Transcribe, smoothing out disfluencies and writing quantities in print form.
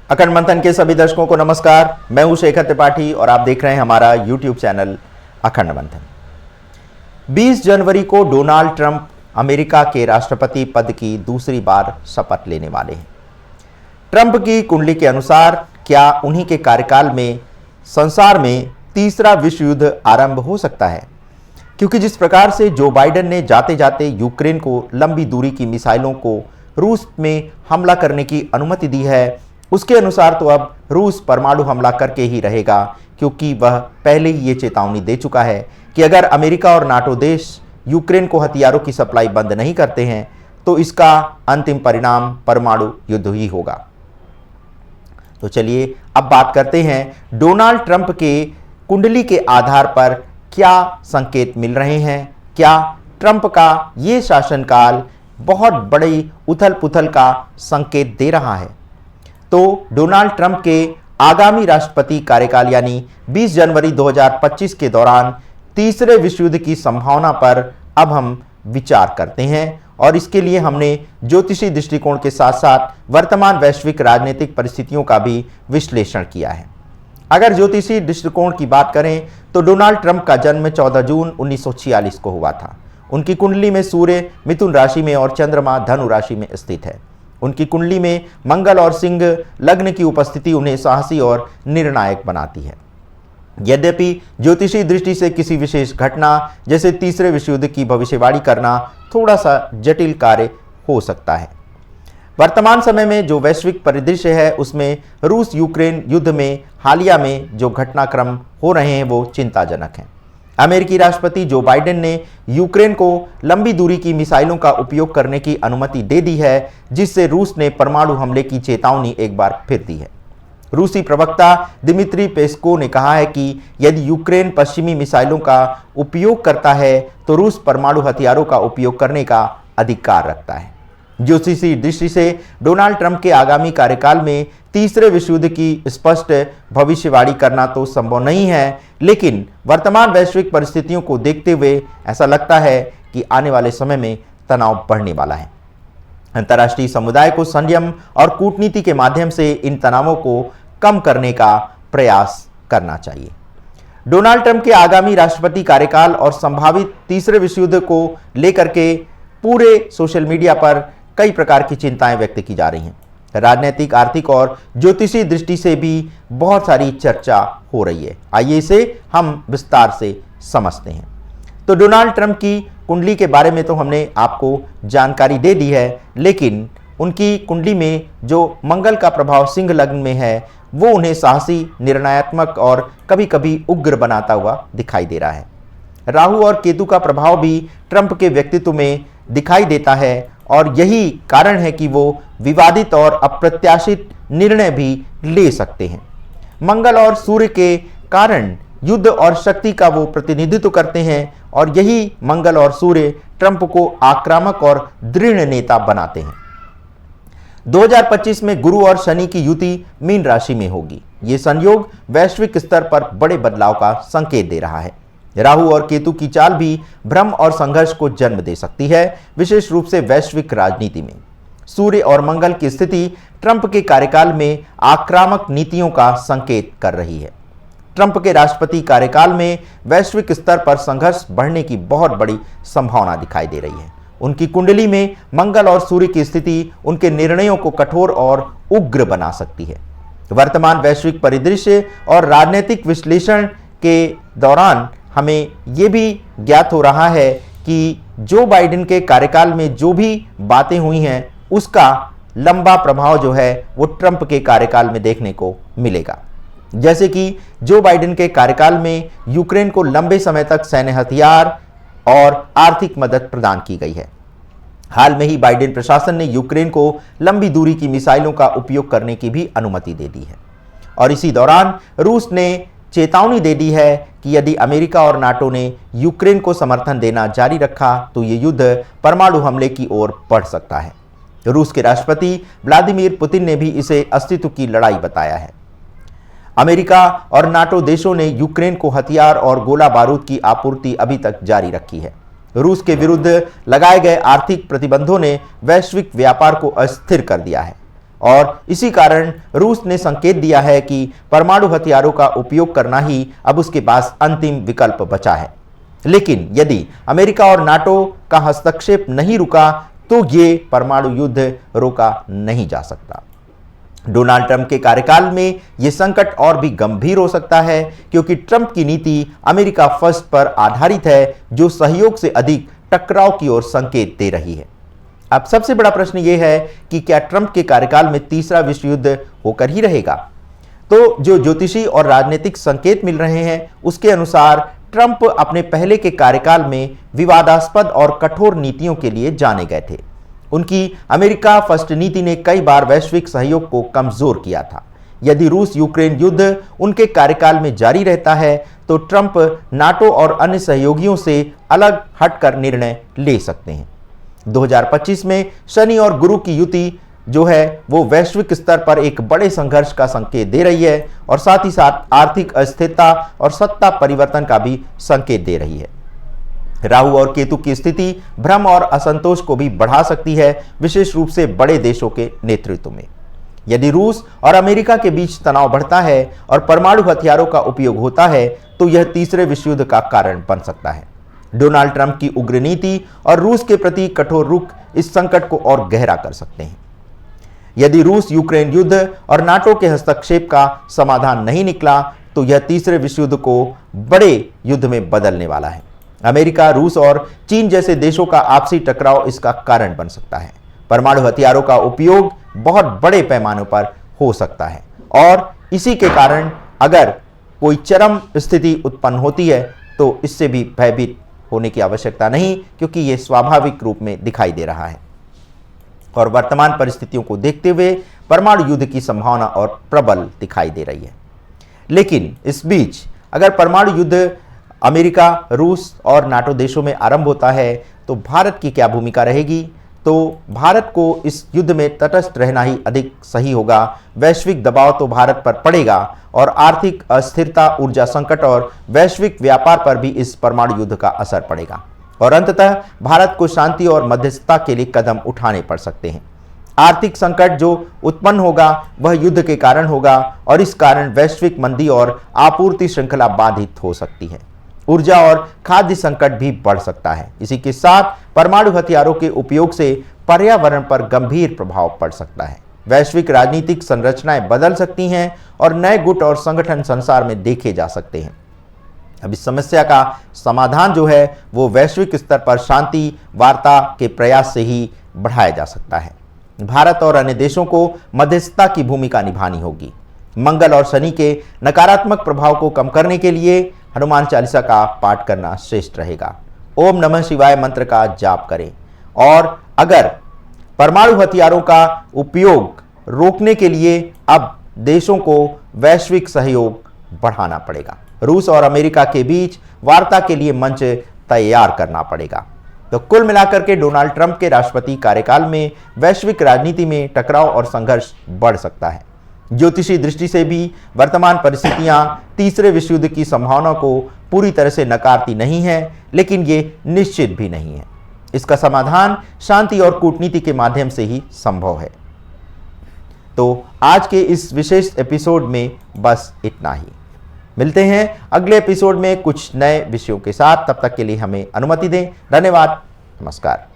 अखंड मंथन के सभी दर्शकों को नमस्कार। मैं हूं शेखर त्रिपाठी और आप देख रहे हैं हमारा यूट्यूब चैनल अखंड मंथन। 20 जनवरी को डोनाल्ड ट्रंप अमेरिका के राष्ट्रपति पद की दूसरी बार शपथ लेने वाले हैं। ट्रंप की कुंडली के अनुसार क्या उन्हीं के कार्यकाल में संसार में तीसरा विश्व युद्ध आरंभ हो सकता है? क्योंकि जिस प्रकार से जो बाइडेन ने जाते जाते यूक्रेन को लंबी दूरी की मिसाइलों को रूस में हमला करने की अनुमति दी है, उसके अनुसार तो अब रूस परमाणु हमला करके ही रहेगा, क्योंकि वह पहले ही ये चेतावनी दे चुका है कि अगर अमेरिका और नाटो देश यूक्रेन को हथियारों की सप्लाई बंद नहीं करते हैं तो इसका अंतिम परिणाम परमाणु युद्ध ही होगा। तो चलिए अब बात करते हैं डोनाल्ड ट्रंप के कुंडली के आधार पर क्या संकेत मिल रहे हैं। क्या ट्रंप का ये शासनकाल बहुत बड़ी उथल पुथल का संकेत दे रहा है? तो डोनाल्ड ट्रंप के आगामी राष्ट्रपति कार्यकाल यानी 20 जनवरी 2025 के दौरान तीसरे विश्व युद्ध की संभावना पर अब हम विचार करते हैं और इसके लिए हमने ज्योतिषी दृष्टिकोण के साथ साथ वर्तमान वैश्विक राजनीतिक परिस्थितियों का भी विश्लेषण किया है। अगर ज्योतिषी दृष्टिकोण की बात करें तो डोनाल्ड ट्रंप का जन्म 14 जून 1946 को हुआ था। उनकी कुंडली में सूर्य मिथुन राशि में और चंद्रमा धनु राशि में स्थित है। उनकी कुंडली में मंगल और सिंह लग्न की उपस्थिति उन्हें साहसी और निर्णायक बनाती है। यद्यपि ज्योतिषी दृष्टि से किसी विशेष घटना जैसे तीसरे विश्व युद्ध की भविष्यवाणी करना थोड़ा सा जटिल कार्य हो सकता है। वर्तमान समय में जो वैश्विक परिदृश्य है उसमें रूस यूक्रेन युद्ध में हालिया में जो घटनाक्रम हो रहे हैं वो चिंताजनक हैं। अमेरिकी राष्ट्रपति जो बाइडेन ने यूक्रेन को लंबी दूरी की मिसाइलों का उपयोग करने की अनुमति दे दी है, जिससे रूस ने परमाणु हमले की चेतावनी एक बार फिर दी है। रूसी प्रवक्ता दिमित्री पेस्को ने कहा है कि यदि यूक्रेन पश्चिमी मिसाइलों का उपयोग करता है तो रूस परमाणु हथियारों का उपयोग करने का अधिकार रखता है। ज्योतिषी दृष्टि से डोनाल्ड ट्रंप के आगामी कार्यकाल में तीसरे विश्व युद्ध की स्पष्ट भविष्यवाणी करना तो संभव नहीं है, लेकिन वर्तमान वैश्विक परिस्थितियों को देखते हुए ऐसा लगता है कि आने वाले समय में तनाव बढ़ने वाला है। अंतर्राष्ट्रीय समुदाय को संयम और कूटनीति के माध्यम से इन तनावों को कम करने का प्रयास करना चाहिए। डोनाल्ड ट्रंप के आगामी राष्ट्रपति कार्यकाल और संभावित तीसरे विश्व युद्ध को लेकर के पूरे सोशल मीडिया पर कई प्रकार की चिंताएं व्यक्त की जा रही हैं। राजनीतिक, आर्थिक और ज्योतिषी दृष्टि से भी बहुत सारी चर्चा हो रही है। आइए इसे हम विस्तार से समझते हैं। तो डोनाल्ड ट्रंप की कुंडली के बारे में तो हमने आपको जानकारी दे दी है, लेकिन उनकी कुंडली में जो मंगल का प्रभाव सिंह लग्न में है वो उन्हें साहसी, निर्णयात्मक और कभी कभी उग्र बनाता हुआ दिखाई दे रहा है। राहु और केतु का प्रभाव भी ट्रंप के व्यक्तित्व में दिखाई देता है और यही कारण है कि वो विवादित और अप्रत्याशित निर्णय भी ले सकते हैं। मंगल और सूर्य के कारण युद्ध और शक्ति का वो प्रतिनिधित्व करते हैं और यही मंगल और सूर्य ट्रंप को आक्रामक और दृढ़ नेता बनाते हैं। 2025 में गुरु और शनि की युति मीन राशि में होगी। ये संयोग वैश्विक स्तर पर बड़े बदलाव का संकेत दे रहा है। राहु और केतु की चाल भी भ्रम और संघर्ष को जन्म दे सकती है, विशेष रूप से वैश्विक राजनीति में। सूर्य और मंगल की स्थिति ट्रंप के कार्यकाल में आक्रामक नीतियों का संकेत कर रही है। ट्रंप के राष्ट्रपति कार्यकाल में वैश्विक स्तर पर संघर्ष बढ़ने की बहुत बड़ी संभावना दिखाई दे रही है। उनकी कुंडली में मंगल और सूर्य की स्थिति उनके निर्णयों को कठोर और उग्र बना सकती है। वर्तमान वैश्विक परिदृश्य और राजनीतिक विश्लेषण के दौरान हमें ये भी ज्ञात हो रहा है कि जो बाइडेन के कार्यकाल में जो भी बातें हुई हैं उसका लंबा प्रभाव जो है वो ट्रंप के कार्यकाल में देखने को मिलेगा। जैसे कि जो बाइडेन के कार्यकाल में यूक्रेन को लंबे समय तक सैन्य हथियार और आर्थिक मदद प्रदान की गई है। हाल में ही बाइडेन प्रशासन ने यूक्रेन को लंबी दूरी की मिसाइलों का उपयोग करने की भी अनुमति दे दी है और इसी दौरान रूस ने चेतावनी दे दी है कि यदि अमेरिका और नाटो ने यूक्रेन को समर्थन देना जारी रखा तो ये युद्ध परमाणु हमले की ओर बढ़ सकता है। रूस के राष्ट्रपति व्लादिमीर पुतिन ने भी इसे अस्तित्व की लड़ाई बताया है। अमेरिका और नाटो देशों ने यूक्रेन को हथियार और गोला बारूद की आपूर्ति अभी तक जारी रखी है। रूस के विरुद्ध लगाए गए आर्थिक प्रतिबंधों ने वैश्विक व्यापार को अस्थिर कर दिया है और इसी कारण रूस ने संकेत दिया है कि परमाणु हथियारों का उपयोग करना ही अब उसके पास अंतिम विकल्प बचा है। लेकिन यदि अमेरिका और नाटो का हस्तक्षेप नहीं रुका तो ये परमाणु युद्ध रोका नहीं जा सकता। डोनाल्ड ट्रंप के कार्यकाल में यह संकट और भी गंभीर हो सकता है क्योंकि ट्रंप की नीति अमेरिका फर्स्ट पर आधारित है, जो सहयोग से अधिक टकराव की ओर संकेत दे रही है। अब सबसे बड़ा प्रश्न यह है कि क्या ट्रंप के कार्यकाल में तीसरा विश्व युद्ध होकर ही रहेगा? तो जो ज्योतिषी और राजनीतिक संकेत मिल रहे हैं उसके अनुसार ट्रंप अपने पहले के कार्यकाल में विवादास्पद और कठोर नीतियों के लिए जाने गए थे। उनकी अमेरिका फर्स्ट नीति ने कई बार वैश्विक सहयोग को कमजोर किया था। यदि रूस यूक्रेन युद्ध उनके कार्यकाल में जारी रहता है तो ट्रंप नाटो और अन्य सहयोगियों से अलग हटकर निर्णय ले सकते हैं। 2025 में शनि और गुरु की युति जो है वो वैश्विक स्तर पर एक बड़े संघर्ष का संकेत दे रही है और साथ ही साथ आर्थिक अस्थिरता और सत्ता परिवर्तन का भी संकेत दे रही है। राहु और केतु की स्थिति भ्रम और असंतोष को भी बढ़ा सकती है, विशेष रूप से बड़े देशों के नेतृत्व में। यदि रूस और अमेरिका के बीच तनाव बढ़ता है और परमाणु हथियारों का उपयोग होता है तो यह तीसरे विश्व युद्ध का कारण बन सकता है। डोनाल्ड ट्रंप की उग्र नीति और रूस के प्रति कठोर रुख इस संकट को और गहरा कर सकते हैं। यदि रूस यूक्रेन युद्ध और नाटो के हस्तक्षेप का समाधान नहीं निकला तो यह तीसरे विश्व युद्ध को बड़े युद्ध में बदलने वाला है। अमेरिका, रूस और चीन जैसे देशों का आपसी टकराव इसका कारण बन सकता है। परमाणु हथियारों का उपयोग बहुत बड़े पैमाने पर हो सकता है और इसी के कारण अगर कोई चरम स्थिति उत्पन्न होती है तो इससे भी भयभीत होने की आवश्यकता नहीं, क्योंकि यह स्वाभाविक रूप में दिखाई दे रहा है और वर्तमान परिस्थितियों को देखते हुए परमाणु युद्ध की संभावना और प्रबल दिखाई दे रही है। लेकिन इस बीच अगर परमाणु युद्ध अमेरिका, रूस और नाटो देशों में आरंभ होता है तो भारत की क्या भूमिका रहेगी? तो भारत को इस युद्ध में तटस्थ रहना ही अधिक सही होगा। वैश्विक दबाव तो भारत पर पड़ेगा और आर्थिक अस्थिरता, ऊर्जा संकट और वैश्विक व्यापार पर भी इस परमाणु युद्ध का असर पड़ेगा और अंततः भारत को शांति और मध्यस्थता के लिए कदम उठाने पड़ सकते हैं। आर्थिक संकट जो उत्पन्न होगा वह युद्ध के कारण होगा और इस कारण वैश्विक मंदी और आपूर्ति श्रृंखला बाधित हो सकती है। ऊर्जा और खाद्य संकट भी बढ़ सकता है। इसी के साथ परमाणु हथियारों के उपयोग से पर्यावरण पर गंभीर प्रभाव पड़ सकता है। वैश्विक राजनीतिक संरचनाएं बदल सकती हैं और नए गुट और संगठन संसार में देखे जा सकते हैं। अब इस समस्या का समाधान जो है वो वैश्विक स्तर पर शांति वार्ता के प्रयास से ही बढ़ाया जा सकता है। भारत और अन्य देशों को मध्यस्थता की भूमिका निभानी होगी। मंगल और शनि के नकारात्मक प्रभाव को कम करने के लिए हनुमान चालीसा का पाठ करना श्रेष्ठ रहेगा। ओम नमः शिवाय मंत्र का जाप करें और अगर परमाणु हथियारों का उपयोग रोकने के लिए अब देशों को वैश्विक सहयोग बढ़ाना पड़ेगा। रूस और अमेरिका के बीच वार्ता के लिए मंच तैयार करना पड़ेगा। तो कुल मिलाकर के डोनाल्ड ट्रंप के राष्ट्रपति कार्यकाल में वैश्विक राजनीति में टकराव और संघर्ष बढ़ सकता है। ज्योतिषी दृष्टि से भी वर्तमान परिस्थितियां तीसरे विश्व युद्ध की संभावना को पूरी तरह से नकारती नहीं है, लेकिन ये निश्चित भी नहीं है। इसका समाधान शांति और कूटनीति के माध्यम से ही संभव है। तो आज के इस विशेष एपिसोड में बस इतना ही। मिलते हैं अगले एपिसोड में कुछ नए विषयों के साथ। तब तक के लिए हमें अनुमति दें। धन्यवाद। नमस्कार।